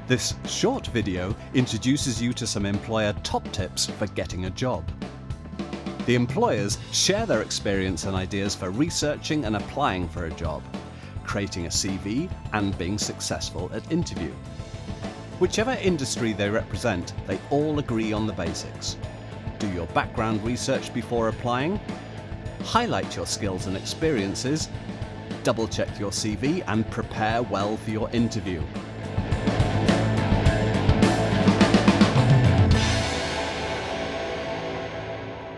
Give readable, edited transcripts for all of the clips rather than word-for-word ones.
This short video introduces you to some employer top tips for getting a job. The employers share their experience and ideas for researching and applying for a job, creating a CV and being successful at interview. Whichever industry they represent, they all agree on the basics. Do your background research before applying, highlight your skills and experiences, double-check your CV and prepare well for your interview.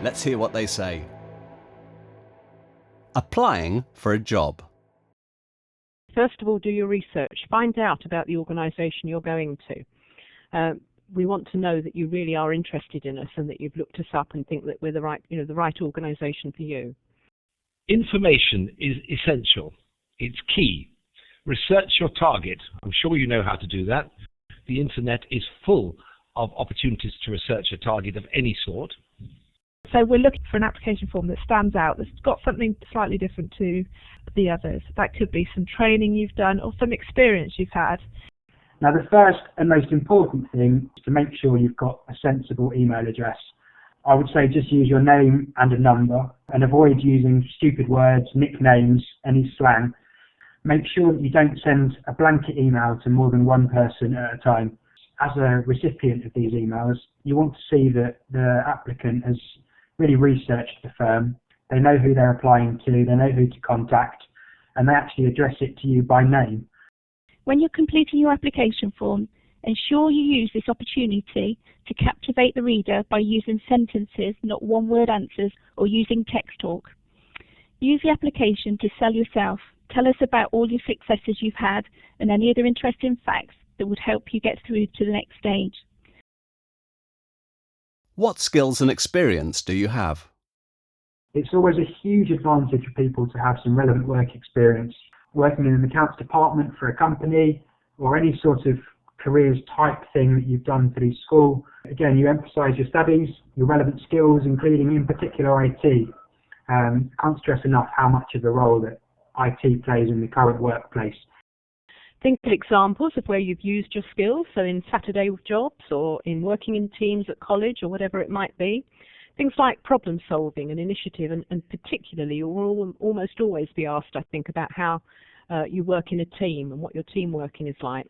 Let's hear what they say. Applying for a job. First of all, do your research. Find out about the organisation you're going to. We want to know that you really are interested in us and that you've looked us up and think that we're the right organisation for you. Information is essential. It's key. Research your target. I'm sure you know how to do that. The internet is full of opportunities to research a target of any sort. So we're looking for an application form that stands out, that's got something slightly different to the others. That could be some training you've done or some experience you've had. Now the first and most important thing is to make sure you've got a sensible email address. I would say just use your name and a number and avoid using stupid words, nicknames, any slang. Make sure that you don't send a blanket email to more than one person at a time. As a recipient of these emails, you want to see that the applicant has really researched the firm. They know who they're applying to, they know who to contact, and they actually address it to you by name. When you're completing your application form, ensure you use this opportunity to captivate the reader by using sentences, not one-word answers, or using text talk. Use the application to sell yourself. Tell us about all your successes you've had and any other interesting facts that would help you get through to the next stage. What skills and experience do you have? It's always a huge advantage for people to have some relevant work experience. Working in an accounts department for a company or any sort of careers type thing that you've done through school. Again, you emphasise your studies, your relevant skills, including in particular IT. Can't stress enough how much of a role that IT plays in the current workplace. Think of examples of where you've used your skills, so in Saturday jobs or in working in teams at college or whatever it might be. Things like problem solving and initiative, and particularly you'll almost always be asked, I think, about how you work in a team and what your team working is like.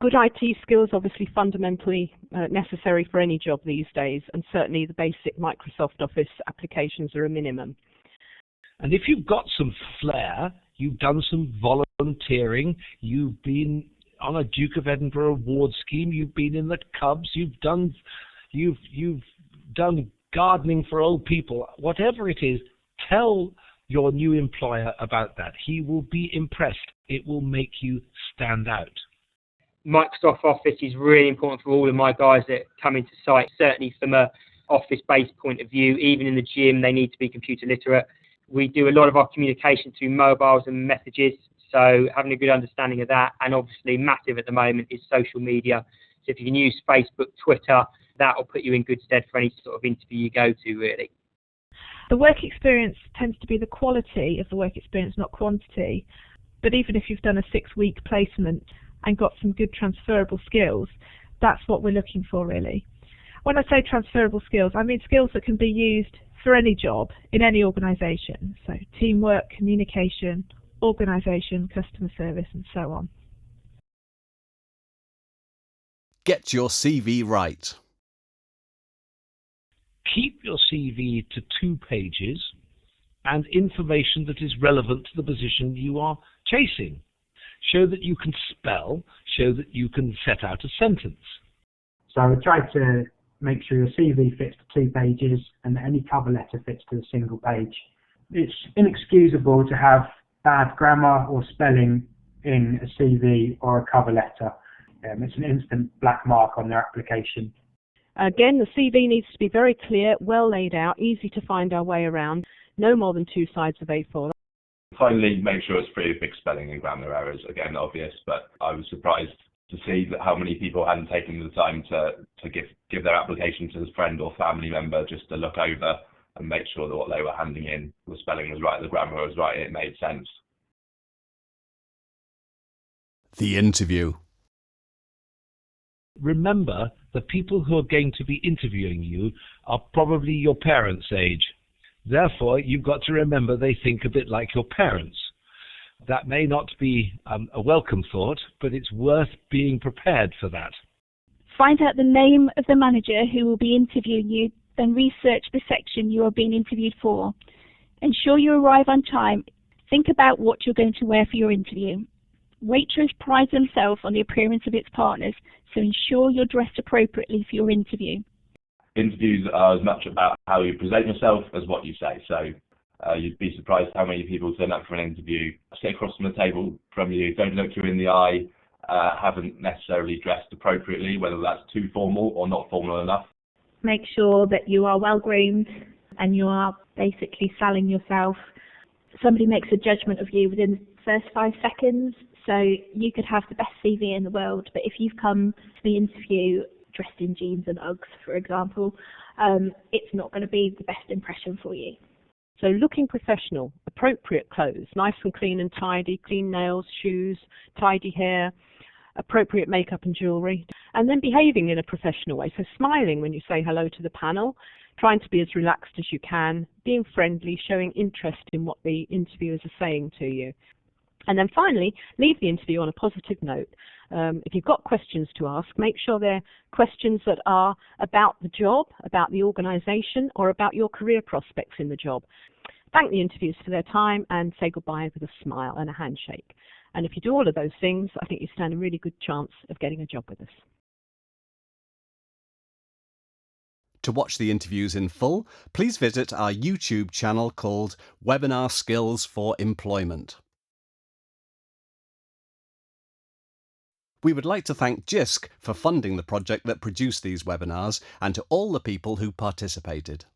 Good IT skills obviously fundamentally necessary for any job these days, and certainly the basic Microsoft Office applications are a minimum. And if you've got some flair, you've done some volunteering, you've been on a Duke of Edinburgh award scheme, you've been in the Cubs, you've done gardening for old people, whatever it is, tell your new employer about that. He will be impressed. It will make you stand out. Microsoft Office is really important for all of my guys that come into site, certainly from a office-based point of view. Even in the gym, they need to be computer literate. We do a lot of our communication through mobiles and messages, so having a good understanding of that, and obviously massive at the moment is social media. So if you can use Facebook, Twitter, that will put you in good stead for any sort of interview you go to, really. The work experience tends to be the quality of the work experience, not quantity. But even if you've done a 6-week placement and got some good transferable skills, that's what we're looking for, really. When I say transferable skills, I mean skills that can be used for any job in any organisation. So teamwork, communication, organisation, customer service, and so on. Get your CV right. Keep your CV to 2 pages and information that is relevant to the position you are chasing. Show that you can spell, show that you can set out a sentence. So I would try to make sure your CV fits to 2 pages and that any cover letter fits to a single page. It's inexcusable to have bad grammar or spelling in a CV or a cover letter. It's an instant black mark on their application. Again, the CV needs to be very clear, well laid out, easy to find our way around, no more than 2 sides of A4. Finally, make sure it's free of big spelling and grammar errors. Again, obvious, but I was surprised to see that how many people hadn't taken the time to give their application to a friend or family member just to look over and make sure that what they were handing in, the spelling was right, the grammar was right, it made sense. The interview. Remember, the people who are going to be interviewing you are probably your parents' age. Therefore, you've got to remember they think a bit like your parents. That may not be a welcome thought, but it's worth being prepared for that. Find out the name of the manager who will be interviewing you, then research the section you are being interviewed for. Ensure you arrive on time. Think about what you're going to wear for your interview. Waitrose prides themselves on the appearance of its partners, so ensure you're dressed appropriately for your interview. Interviews are as much about how you present yourself as what you say. So you'd be surprised how many people turn up for an interview, sit across from the table from you, don't look you in the eye, haven't necessarily dressed appropriately, whether that's too formal or not formal enough. Make sure that you are well groomed and you are basically selling yourself. Somebody makes a judgment of you within the first 5 seconds, so you could have the best CV in the world, but if you've come to the interview dressed in jeans and Uggs, for example, it's not going to be the best impression for you. So looking professional, appropriate clothes, nice and clean and tidy, clean nails, shoes, tidy hair, appropriate makeup and jewellery, and then behaving in a professional way. So smiling when you say hello to the panel, trying to be as relaxed as you can, being friendly, showing interest in what the interviewers are saying to you. And then finally, leave the interview on a positive note. If you've got questions to ask, make sure they're questions that are about the job, about the organisation, or about your career prospects in the job. Thank the interviewers for their time and say goodbye with a smile and a handshake. And if you do all of those things, I think you stand a really good chance of getting a job with us. To watch the interviews in full, please visit our YouTube channel called Webinar Skills for Employment. We would like to thank Jisc for funding the project that produced these webinars and to all the people who participated.